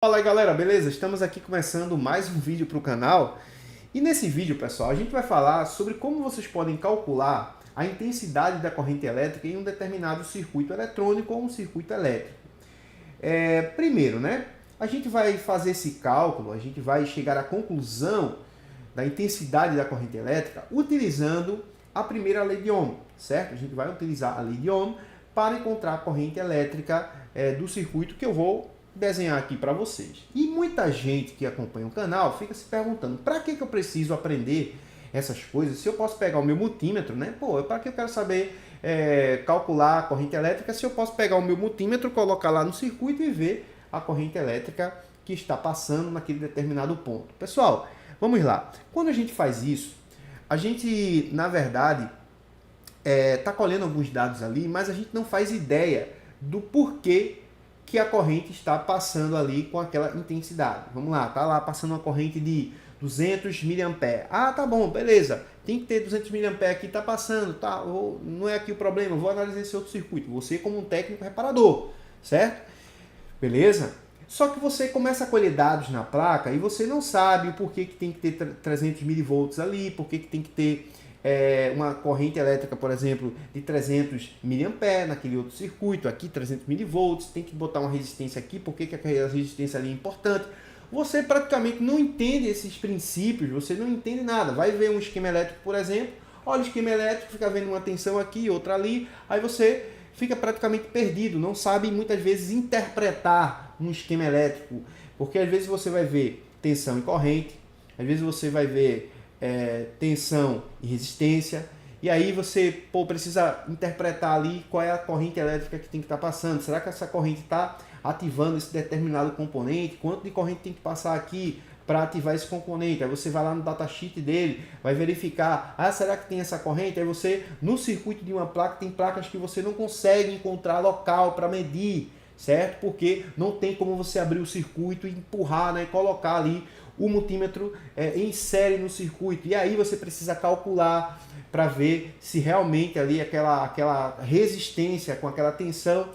Fala aí galera, beleza? Estamos aqui começando mais um vídeo para o canal e nesse vídeo, pessoal, a gente vai falar sobre como vocês podem calcular a intensidade da corrente elétrica em um determinado circuito eletrônico ou um circuito elétrico. Primeiro, né, a gente vai fazer esse cálculo, a gente vai chegar à conclusão da intensidade da corrente elétrica utilizando a primeira lei de Ohm, certo? A gente vai utilizar a lei de Ohm para encontrar a corrente elétrica do circuito que eu vou desenhar aqui para vocês. E muita gente que acompanha o canal fica se perguntando, para que eu preciso aprender essas coisas se eu posso pegar o meu multímetro, né? Pô, para que eu quero saber calcular a corrente elétrica se eu posso pegar o meu multímetro, colocar lá no circuito e ver a corrente elétrica que está passando naquele determinado ponto. Pessoal, vamos lá. Quando a gente faz isso, a gente, na verdade, está colhendo alguns dados ali, mas a gente não faz ideia do porquê que a corrente está passando ali com aquela intensidade. Vamos lá, tá lá passando uma corrente de 200 mA. Ah, tá bom, beleza. Tem que ter 200 mA aqui, tá passando, tá? Não é aqui o problema, vou analisar esse outro circuito. Você como um técnico reparador, certo? Beleza? Só que você começa a colher dados na placa e você não sabe o porquê que tem que ter 300 mV ali, porquê que tem que ter uma corrente elétrica, por exemplo, de 300 mA naquele outro circuito, aqui 300 mV, tem que botar uma resistência aqui, porque que aquela resistência ali é importante. Você praticamente não entende esses princípios, você não entende nada. Vai ver um esquema elétrico, por exemplo, olha o esquema elétrico, fica vendo uma tensão aqui, outra ali, aí você fica praticamente perdido, não sabe muitas vezes interpretar um esquema elétrico, porque às vezes você vai ver tensão e corrente, às vezes você vai ver tensão e resistência, e aí você precisa interpretar ali qual é a corrente elétrica que tem que estar passando. Será que essa corrente está ativando esse determinado componente? Quanto de corrente tem que passar aqui para ativar esse componente? Aí você vai lá no datasheet dele, vai verificar, será que tem essa corrente? Aí você, no circuito de uma placa, tem placas que você não consegue encontrar local para medir, certo? Porque não tem como você abrir o circuito e empurrar, né, e colocar ali o multímetro em série no circuito. E aí você precisa calcular para ver se realmente ali aquela resistência com aquela tensão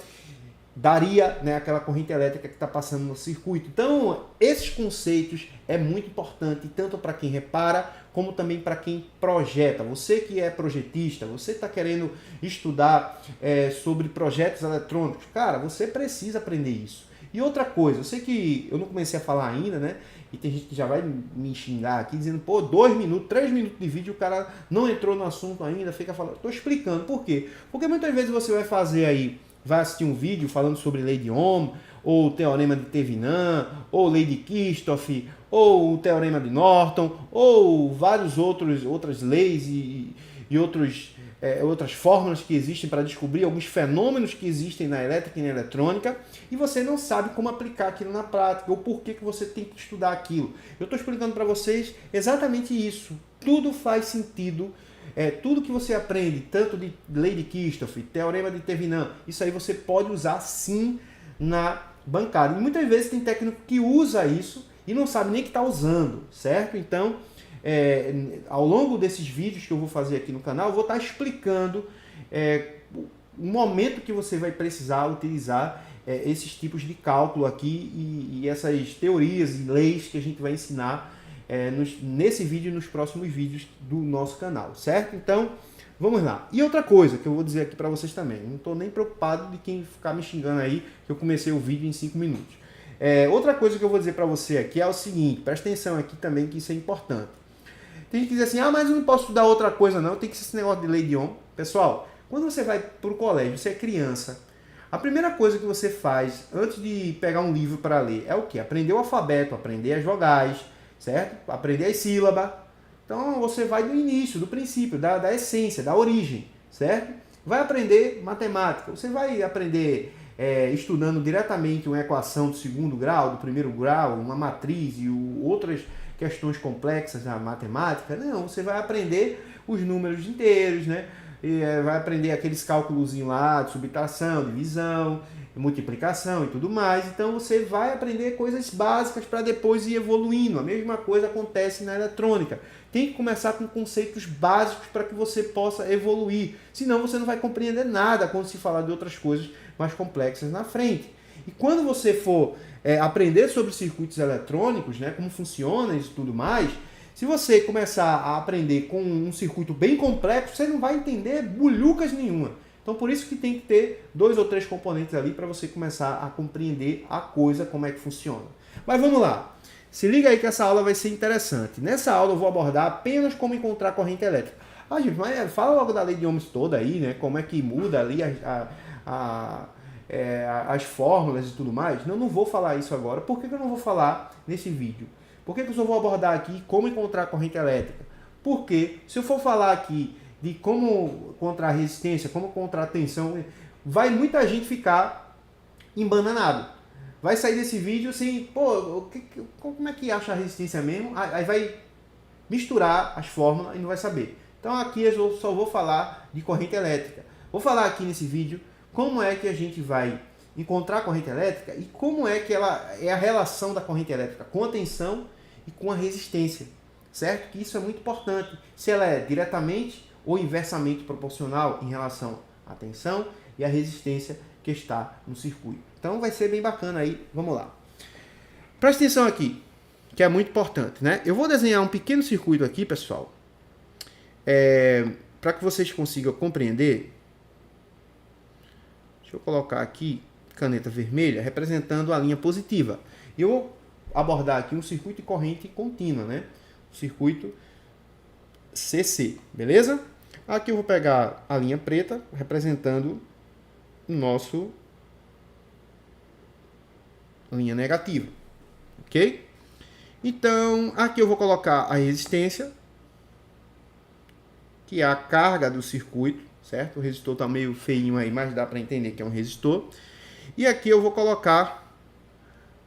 daria, né, aquela corrente elétrica que está passando no circuito. Então, esses conceitos é muito importante, tanto para quem repara, como também para quem projeta. Você que é projetista, você está querendo estudar sobre projetos eletrônicos, cara, você precisa aprender isso. E outra coisa, eu sei que eu não comecei a falar ainda, né? E tem gente que já vai me xingar aqui, dizendo, pô, 2 minutos, 3 minutos de vídeo, o cara não entrou no assunto ainda, fica falando. Estou explicando, por quê? Porque muitas vezes você vai fazer aí, vai assistir um vídeo falando sobre lei de Ohm, ou o teorema de Thevenin, ou lei de Kirchhoff, ou o teorema de Norton, ou várias outras leis e outras fórmulas que existem para descobrir alguns fenômenos que existem na elétrica e na eletrônica, e você não sabe como aplicar aquilo na prática, ou por que você tem que estudar aquilo. Eu estou explicando para vocês exatamente isso. Tudo faz sentido. Tudo que você aprende, tanto de lei de Kirchhoff, teorema de Thevenin, isso aí você pode usar sim na bancada. E muitas vezes tem técnico que usa isso e não sabe nem que está usando, certo? Então, ao longo desses vídeos que eu vou fazer aqui no canal, eu vou estar explicando o momento que você vai precisar utilizar esses tipos de cálculo aqui e essas teorias e leis que a gente vai ensinar nesse vídeo e nos próximos vídeos do nosso canal, certo? Então, vamos lá. E outra coisa que eu vou dizer aqui para vocês também, não estou nem preocupado de quem ficar me xingando aí, que eu comecei o vídeo em 5 minutos. Outra coisa que eu vou dizer para você aqui é o seguinte, presta atenção aqui também que isso é importante. Tem gente que diz assim, mas eu não posso estudar outra coisa não, tem que ser esse negócio de lei de Ohm. Pessoal, quando você vai para o colégio, você é criança, a primeira coisa que você faz antes de pegar um livro para ler é o quê? Aprender o alfabeto, aprender as vogais, certo? Aprender as sílabas. Então você vai do início, do princípio, da essência, da origem, certo? Vai aprender matemática, você vai aprender estudando diretamente uma equação do segundo grau, do primeiro grau, uma matriz e outras questões complexas na matemática. Não, você vai aprender os números inteiros, né? Vai aprender aqueles cálculos lá de subtração, divisão, multiplicação e tudo mais. Então você vai aprender coisas básicas para depois ir evoluindo. A mesma coisa acontece na eletrônica. Tem que começar com conceitos básicos para que você possa evoluir. Senão você não vai compreender nada quando se falar de outras coisas mais complexas na frente. E quando você for aprender sobre circuitos eletrônicos, né, como funciona isso e tudo mais, se você começar a aprender com um circuito bem complexo, você não vai entender bulhucas nenhuma. Então, por isso que tem que ter 2 ou 3 componentes ali para você começar a compreender a coisa, como é que funciona. Mas vamos lá. Se liga aí que essa aula vai ser interessante. Nessa aula eu vou abordar apenas como encontrar corrente elétrica. Ah, gente, mas fala logo da lei de Ohms toda aí, né? Como é que muda ali as fórmulas e tudo mais. Não vou falar isso agora. Por que eu não vou falar nesse vídeo? Por que eu só vou abordar aqui como encontrar corrente elétrica? Porque se eu for falar aqui de como encontrar resistência, como encontrar tensão, vai muita gente ficar embananado. Vai sair desse vídeo assim, pô, como é que acha a resistência mesmo? Aí vai misturar as fórmulas e não vai saber. Então aqui eu só vou falar de corrente elétrica. Vou falar aqui nesse vídeo como é que a gente vai encontrar a corrente elétrica e como é que ela é a relação da corrente elétrica com a tensão e com a resistência, certo? Que isso é muito importante. Se ela é diretamente ou inversamente proporcional em relação à tensão e à resistência que está no circuito. Então vai ser bem bacana aí. Vamos lá. Presta atenção aqui, que é muito importante, né? Eu vou desenhar um pequeno circuito aqui, pessoal, para que vocês consigam compreender. Deixa eu colocar aqui caneta vermelha representando a linha positiva. E eu vou abordar aqui um circuito de corrente contínua, né? O circuito CC, beleza? Aqui eu vou pegar a linha preta representando o nosso linha negativa, ok? Então, aqui eu vou colocar a resistência, que é a carga do circuito, certo? O resistor está meio feinho aí, mas dá para entender que é um resistor. E aqui eu vou colocar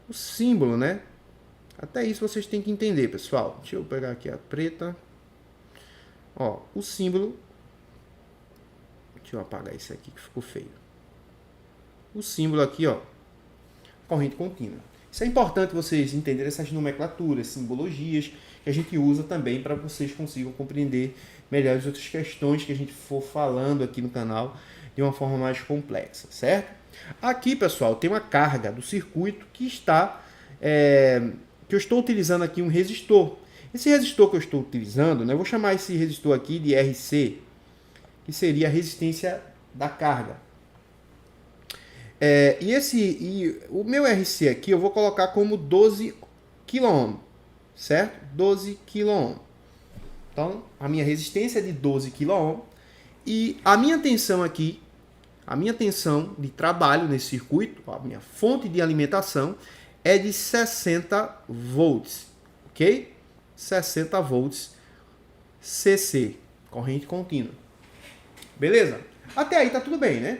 o símbolo, né? Até isso vocês têm que entender, pessoal. Deixa eu pegar aqui a preta. Ó, o símbolo. Deixa eu apagar isso aqui que ficou feio. O símbolo aqui, ó, corrente contínua. Isso é importante vocês entenderem essas nomenclaturas, simbologias que a gente usa também para vocês consigam compreender melhor as outras questões que a gente for falando aqui no canal de uma forma mais complexa, certo? Aqui, pessoal, tem uma carga do circuito que está que eu estou utilizando aqui um resistor. Esse resistor que eu estou utilizando, né, eu vou chamar esse resistor aqui de RC, que seria a resistência da carga. E o meu RC aqui eu vou colocar como 12 kΩ, certo? 12 kΩ. Então, a minha resistência é de 12 kΩ e a minha tensão aqui, a minha tensão de trabalho nesse circuito, a minha fonte de alimentação é de 60 volts, ok? 60 volts CC, corrente contínua. Beleza? Até aí tá tudo bem, né?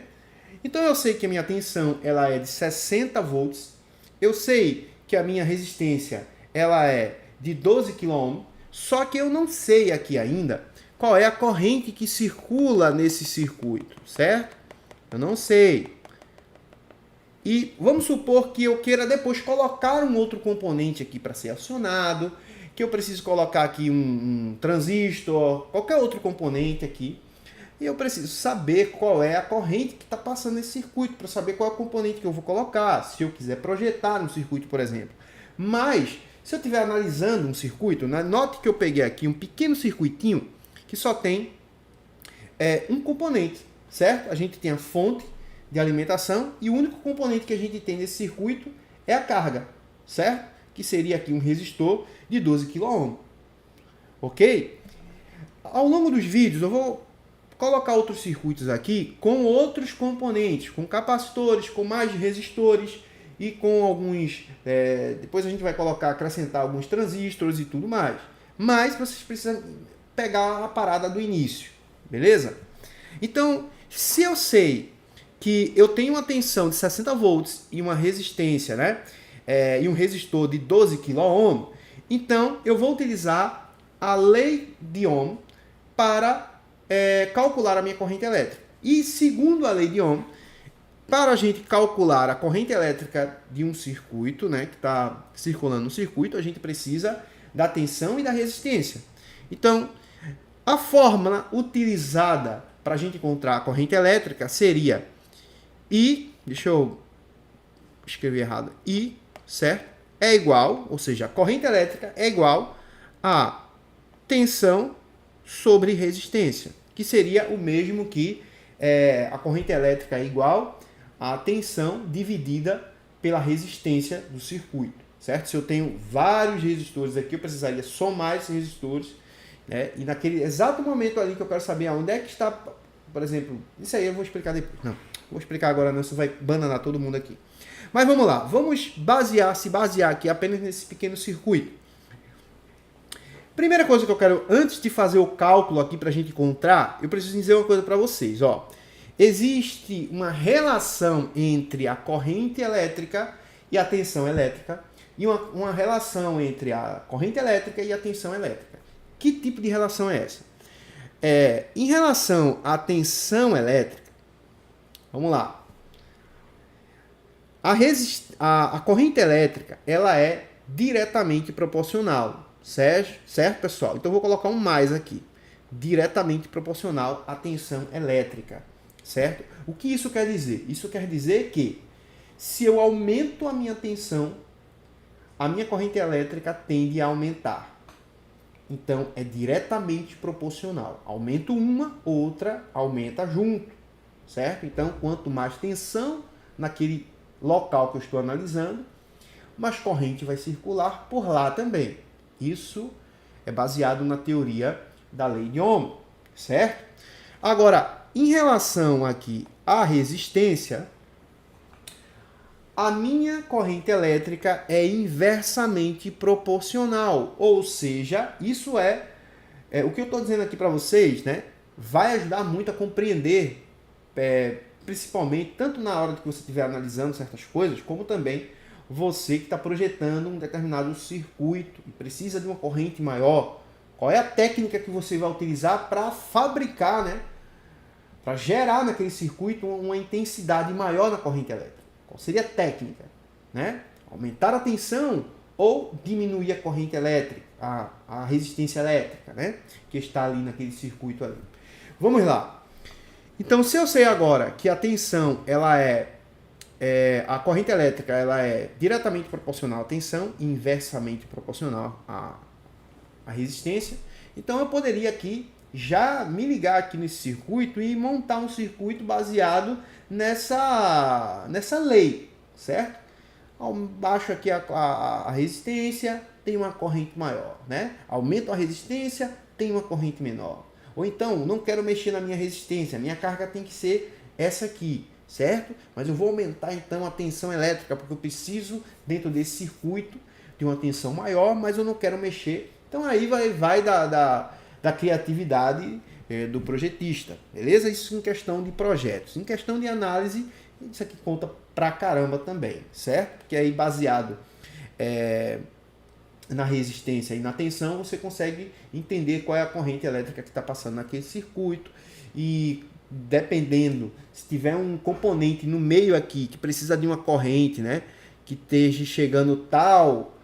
Então eu sei que a minha tensão ela é de 60 volts, eu sei que a minha resistência ela é de 12 kΩ, só que eu não sei aqui ainda qual é a corrente que circula nesse circuito, certo? Eu não sei. E vamos supor que eu queira depois colocar um outro componente aqui para ser acionado, que eu preciso colocar aqui um transistor, qualquer outro componente aqui. E eu preciso saber qual é a corrente que está passando nesse circuito, para saber qual é o componente que eu vou colocar, se eu quiser projetar no circuito, por exemplo. Mas, se eu estiver analisando um circuito, note que eu peguei aqui um pequeno circuitinho que só tem um componente, certo? A gente tem a fonte de alimentação e o único componente que a gente tem nesse circuito é a carga, certo? Que seria aqui um resistor de 12 kΩ. Ok? Ao longo dos vídeos eu vou colocar outros circuitos aqui com outros componentes, com capacitores, com mais resistores e com alguns... depois a gente vai acrescentar alguns transistores e tudo mais. Mas vocês precisam pegar a parada do início, beleza? Então, se eu sei que eu tenho uma tensão de 60 volts e uma resistência, né? E um resistor de 12 kΩ, então eu vou utilizar a lei de Ohm para calcular a minha corrente elétrica. E segundo a lei de Ohm, para a gente calcular a corrente elétrica de um circuito, né, que está circulando no circuito, a gente precisa da tensão e da resistência. Então, a fórmula utilizada para a gente encontrar a corrente elétrica seria I, deixa eu escrevi errado, I, certo? É igual, ou seja, a corrente elétrica é igual a tensão sobre resistência, que seria o mesmo que a corrente elétrica é igual a tensão dividida pela resistência do circuito, certo? Se eu tenho vários resistores aqui, eu precisaria somar esses resistores, né? E naquele exato momento ali que eu quero saber onde é que está, por exemplo, isso aí eu vou explicar depois. Não, vou explicar agora não, isso vai bananar todo mundo aqui. Mas vamos lá, vamos se basear aqui apenas nesse pequeno circuito. Primeira coisa que eu quero, antes de fazer o cálculo aqui para a gente encontrar, eu preciso dizer uma coisa para vocês, ó. Existe uma relação entre a corrente elétrica e a tensão elétrica, e uma relação entre a corrente elétrica e a tensão elétrica. Que tipo de relação é essa? Em relação à tensão elétrica, vamos lá. A corrente elétrica, ela é diretamente proporcional. Certo, pessoal? Então, eu vou colocar um mais aqui. Diretamente proporcional à tensão elétrica. Certo? O que isso quer dizer? Isso quer dizer que se eu aumento a minha tensão, a minha corrente elétrica tende a aumentar. Então, é diretamente proporcional. Aumento uma, outra aumenta junto. Certo? Então, quanto mais tensão naquele local que eu estou analisando, mais corrente vai circular por lá também. Isso é baseado na teoria da lei de Ohm, certo? Agora, em relação aqui à resistência, a minha corrente elétrica é inversamente proporcional, ou seja, isso é o que eu estou dizendo aqui para vocês, né? Vai ajudar muito a compreender, principalmente tanto na hora que você estiver analisando certas coisas, como também você que está projetando um determinado circuito e precisa de uma corrente maior. Qual é a técnica que você vai utilizar para fabricar, né? Para gerar naquele circuito uma intensidade maior na corrente elétrica? Qual seria a técnica? Né? Aumentar a tensão ou diminuir a corrente elétrica, a resistência elétrica, né? Que está ali naquele circuito ali. Vamos lá. Então, se eu sei agora que a tensão ela a corrente elétrica ela é diretamente proporcional à tensão e inversamente proporcional à resistência. Então eu poderia aqui já me ligar aqui nesse circuito e montar um circuito baseado nessa lei, certo? Baixo aqui a resistência, tem uma corrente maior, né? Aumento a resistência, tem uma corrente menor. Ou então, não quero mexer na minha resistência, minha carga tem que ser essa aqui, certo? Mas eu vou aumentar então a tensão elétrica, porque eu preciso, dentro desse circuito, de uma tensão maior, mas eu não quero mexer. Então aí vai da criatividade do projetista, beleza? Isso em questão de projetos. Em questão de análise, isso aqui conta pra caramba também, certo? Porque aí baseado na resistência e na tensão, você consegue entender qual é a corrente elétrica que está passando naquele circuito e dependendo, se tiver um componente no meio aqui que precisa de uma corrente, né, que esteja chegando tal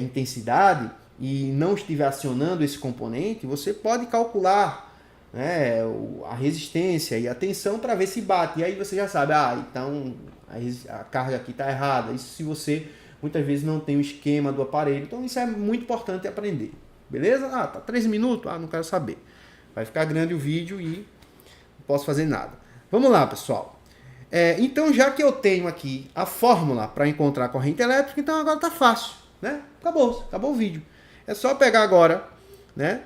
intensidade e não estiver acionando esse componente, você pode calcular, né, a resistência e a tensão para ver se bate. E aí você já sabe, então a carga aqui está errada. Isso se você muitas vezes não tem o esquema do aparelho. Então isso é muito importante aprender. Beleza? Tá 3 minutos? Não quero saber. Vai ficar grande o vídeo e posso fazer nada. Vamos lá, pessoal. Então, já que eu tenho aqui a fórmula para encontrar a corrente elétrica, então agora está fácil, né? Acabou o vídeo. É só pegar agora, né?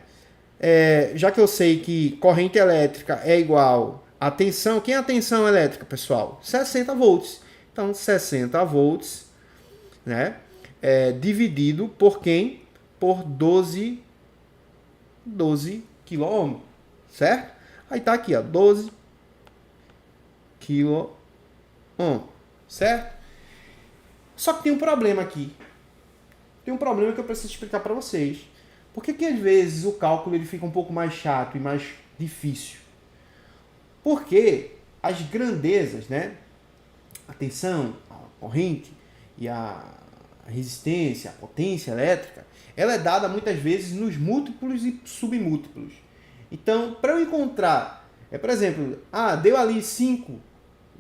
Já que eu sei que corrente elétrica é igual a tensão. Quem é a tensão elétrica, pessoal? 60 volts. Então, 60 volts, né? Dividido por quem? Por 12 kΩ, certo? Aí tá aqui, ó, 12 kΩ, certo? Só que tem um problema aqui. Tem um problema que eu preciso explicar para vocês. Por que às vezes o cálculo ele fica um pouco mais chato e mais difícil? Porque as grandezas, né? A tensão, a corrente e a resistência, a potência elétrica, ela é dada muitas vezes nos múltiplos e submúltiplos. Então, para eu encontrar, por exemplo, deu ali 5,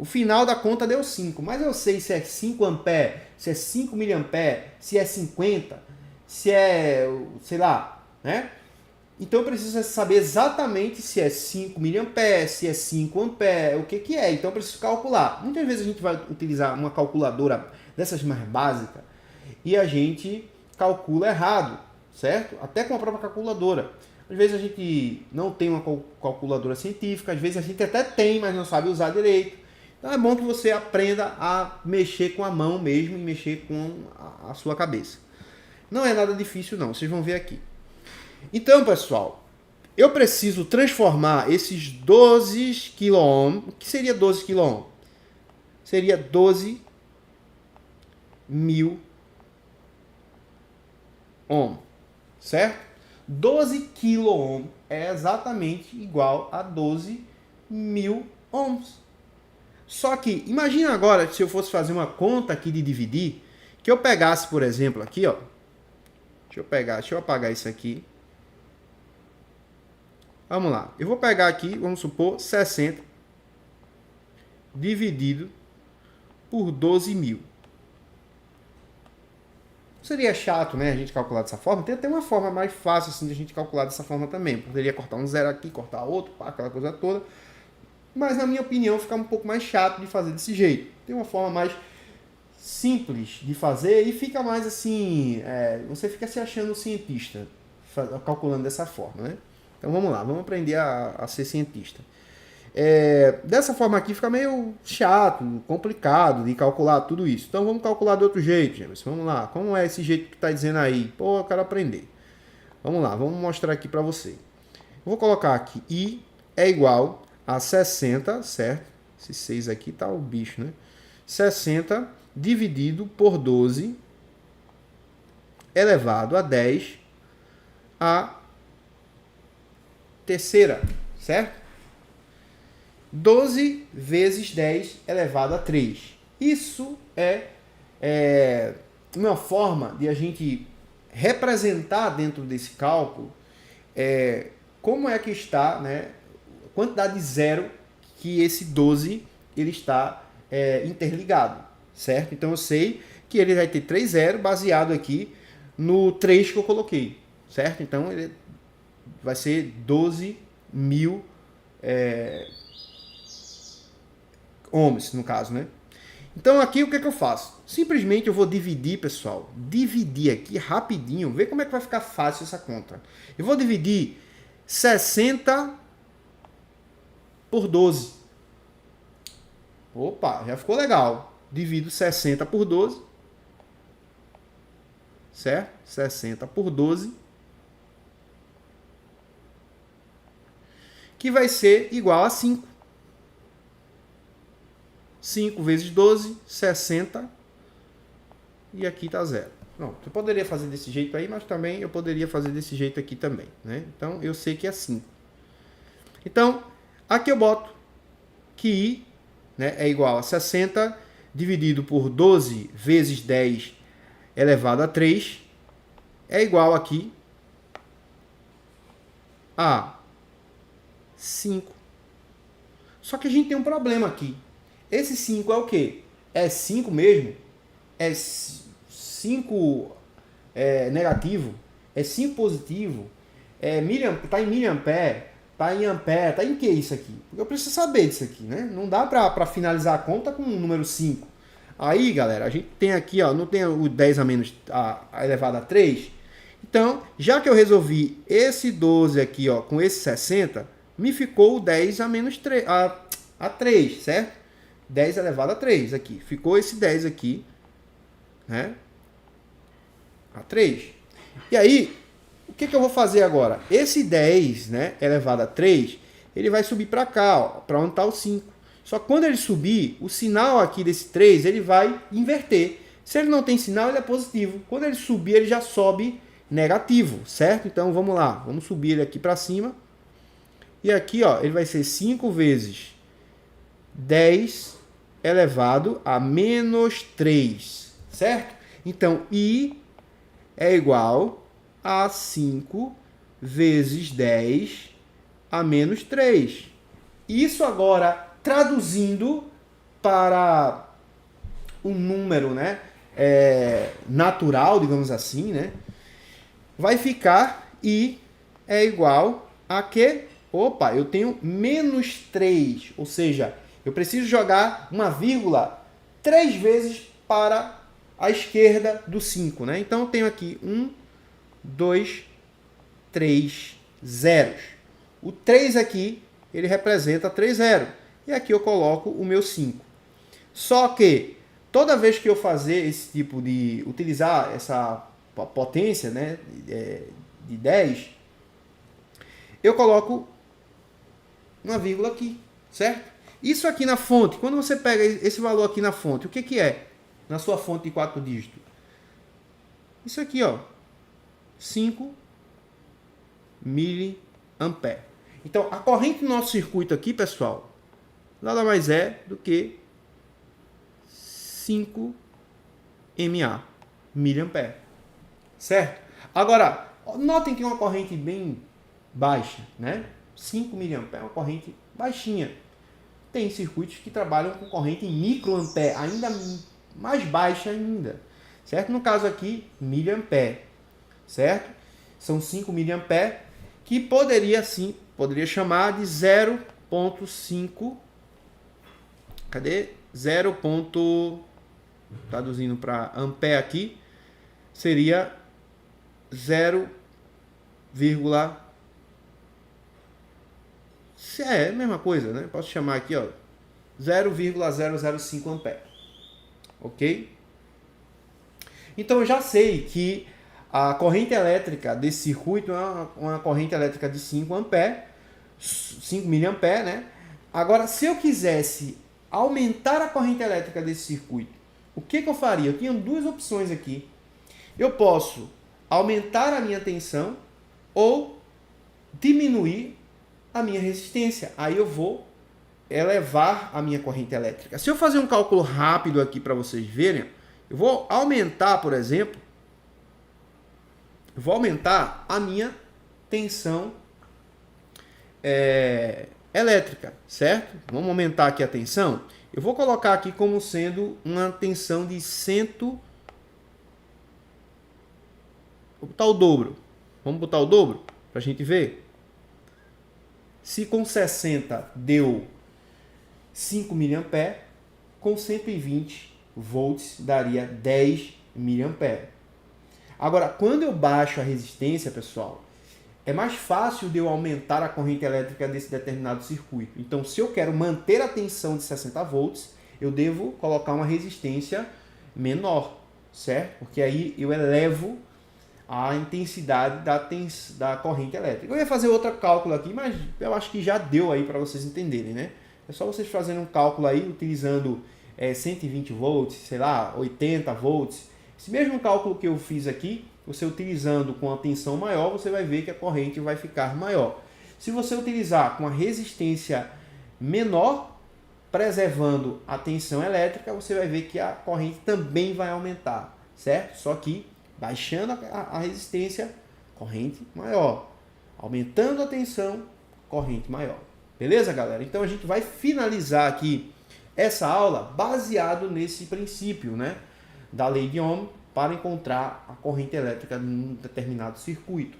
O final da conta deu 5, mas eu sei se é 5 ampere, se é 5 miliampere, se é 50, se é, sei lá, né? Então eu preciso saber exatamente se é 5 miliampere, se é 5 ampere, o que que é. Então eu preciso calcular. Muitas vezes a gente vai utilizar uma calculadora dessas mais básicas e a gente calcula errado, certo? Até com a própria calculadora. Às vezes a gente não tem uma calculadora científica, às vezes a gente até tem, mas não sabe usar direito. Então é bom que você aprenda a mexer com a mão mesmo e mexer com a sua cabeça. Não é nada difícil não, vocês vão ver aqui. Então, pessoal, eu preciso transformar esses 12 kΩ, o que seria 12 kΩ? Seria 12 mil ohm, certo? 12 kΩ é exatamente igual a 12 mil ohms. Só que, imagina agora se eu fosse fazer uma conta aqui de dividir, que eu pegasse, por exemplo, aqui, ó. Deixa eu apagar isso aqui. Vamos lá. Eu vou pegar aqui, vamos supor, 60 dividido por 12 mil. Seria chato, né, a gente calcular dessa forma. Tem até uma forma mais fácil assim de a gente calcular dessa forma também. Poderia cortar um zero aqui, cortar outro, aquela coisa toda. Mas, na minha opinião, fica um pouco mais chato de fazer desse jeito. Tem uma forma mais simples de fazer e fica mais assim... você fica se achando cientista calculando dessa forma, né? Então, vamos lá. Vamos aprender a ser cientista. Dessa forma aqui fica meio chato, complicado de calcular tudo isso. Então, vamos calcular de outro jeito, James. Vamos lá. Como é esse jeito que está dizendo aí? Pô, eu quero aprender. Vamos lá. Vamos mostrar aqui para você. Eu vou colocar aqui I é igual a 60, certo? Esse 6 aqui tá o bicho, né? 60 dividido por 12 elevado a 10 a terceira, certo? 12 vezes 10 elevado a 3. Isso é uma forma de a gente representar dentro desse cálculo como é que está, né, a quantidade de zero que esse 12 ele está interligado, certo? Então eu sei que ele vai ter 3 zeros baseado aqui no 3 que eu coloquei, certo? Então ele vai ser 12 mil ohms, no caso, né? Então aqui o que eu faço? Simplesmente eu vou dividir, pessoal. Dividir aqui rapidinho. Vê como é que vai ficar fácil essa conta. Eu vou dividir 60 por 12. Opa, já ficou legal. Divido 60 por 12. Certo? 60 por 12. Que vai ser igual a 5. 5 vezes 12, 60. E aqui está zero. Não, você poderia fazer desse jeito aí, mas também eu poderia fazer desse jeito aqui também, né? Então, eu sei que é 5. Então, aqui eu boto que I, né, é igual a 60 dividido por 12 vezes 10 elevado a 3 é igual aqui a 5. Só que a gente tem um problema aqui. Esse 5 é o quê? É 5 mesmo? É 5 negativo? É 5 positivo? Está em miliampere? Está em ampere? Está em que isso aqui? Porque eu preciso saber disso aqui, né? Não dá para finalizar a conta com o número 5. Aí, galera, a gente tem aqui, ó, não tem o 10 a menos a elevado a 3? Então, já que eu resolvi esse 12 aqui, ó, com esse 60, me ficou o 10 a menos 3, a 3, certo? 10 elevado a 3 aqui. Ficou esse 10 aqui, né? A 3. E aí, o que eu vou fazer agora? Esse 10, né, elevado a 3, ele vai subir para cá, ó, para onde está o 5. Só que quando ele subir, o sinal aqui desse 3, ele vai inverter. Se ele não tem sinal, ele é positivo. Quando ele subir, ele já sobe negativo, certo? Então, vamos lá. Vamos subir ele aqui para cima. E aqui, ó, ele vai ser 5 vezes 10 elevado a menos 3, certo? Então, I é igual a 5 vezes 10 a menos 3. Isso agora, traduzindo para um número, né, natural, digamos assim, né, vai ficar I é igual a que? Opa, eu tenho menos 3, ou seja, eu preciso jogar uma vírgula 3 vezes para a esquerda do 5, né? Então eu tenho aqui 1, 2, 3 zeros. O 3 aqui, ele representa 3 zeros. E aqui eu coloco o meu 5. Só que toda vez que eu fazer esse tipo de utilizar essa potência, né, de 10, eu coloco uma vírgula aqui, certo? Isso aqui na fonte, quando você pega esse valor aqui na fonte, o que que é? Na sua fonte de 4 dígitos. Isso aqui, ó, 5 miliamperes. Então, a corrente do nosso circuito aqui, pessoal, nada mais é do que 5 mA, miliampere, certo? Agora, notem que é uma corrente bem baixa, né? 5 miliamperes é uma corrente baixinha. Tem circuitos que trabalham com corrente em microampere, ainda mais baixa ainda, certo? No caso aqui, miliampere, certo? São 5 miliamperes que poderia chamar de 0,5. Cadê? 0. Traduzindo para ampere aqui, seria 0, é a mesma coisa, né? Posso chamar aqui, ó, 0,005 ampere. Ok? Então eu já sei que a corrente elétrica desse circuito é uma corrente elétrica de 5 ampere, 5 miliampere, né? Agora, se eu quisesse aumentar a corrente elétrica desse circuito, o que eu faria? Eu tinha duas opções aqui. Eu posso aumentar a minha tensão ou diminuir a minha resistência. Aí eu vou elevar a minha corrente elétrica. Se eu fazer um cálculo rápido aqui para vocês verem, eu vou aumentar, por exemplo, a minha tensão elétrica, certo? Vamos aumentar aqui a tensão. Eu vou colocar aqui como sendo uma tensão de 100. Vou botar o dobro. Vamos botar o dobro para a gente ver. Se com 60 deu 5 mA, com 120 volts daria 10 mA. Agora, quando eu baixo a resistência, pessoal, é mais fácil de eu aumentar a corrente elétrica desse determinado circuito. Então, se eu quero manter a tensão de 60 volts, eu devo colocar uma resistência menor, certo? Porque aí eu elevo a intensidade da corrente elétrica. Eu ia fazer outro cálculo aqui, mas eu acho que já deu aí para vocês entenderem, né? É só vocês fazerem um cálculo aí, utilizando 120 volts, sei lá, 80 volts. Esse mesmo cálculo que eu fiz aqui, você utilizando com a tensão maior, você vai ver que a corrente vai ficar maior. Se você utilizar com a resistência menor, preservando a tensão elétrica, você vai ver que a corrente também vai aumentar, certo? Só que baixando a resistência, corrente maior. Aumentando a tensão, corrente maior. Beleza, galera? Então a gente vai finalizar aqui essa aula baseado nesse princípio, né, da lei de Ohm para encontrar a corrente elétrica num determinado circuito.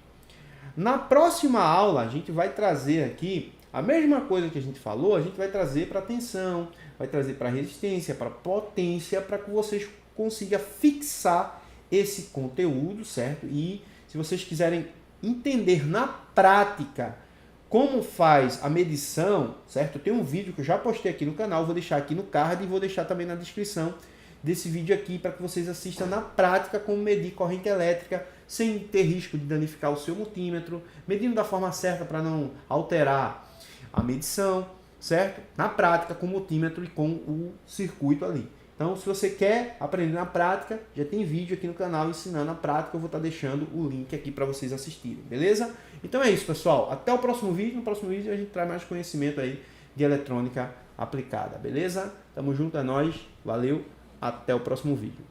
Na próxima aula, a gente vai trazer aqui a mesma coisa que a gente falou, a gente vai trazer para a tensão, vai trazer para a resistência, para a potência, para que vocês consigam fixar esse conteúdo, certo? E se vocês quiserem entender na prática como faz a medição, certo? Tem um vídeo que eu já postei aqui no canal, vou deixar aqui no card e vou deixar também na descrição desse vídeo aqui para que vocês assistam na prática como medir corrente elétrica sem ter risco de danificar o seu multímetro, medindo da forma certa para não alterar a medição, certo? Na prática com o multímetro e com o circuito ali. Então, se você quer aprender na prática, já tem vídeo aqui no canal ensinando a prática, eu vou estar deixando o link aqui para vocês assistirem, beleza? Então é isso, pessoal. Até o próximo vídeo. No próximo vídeo a gente traz mais conhecimento aí de eletrônica aplicada, beleza? Tamo junto, é nóis. Valeu, até o próximo vídeo.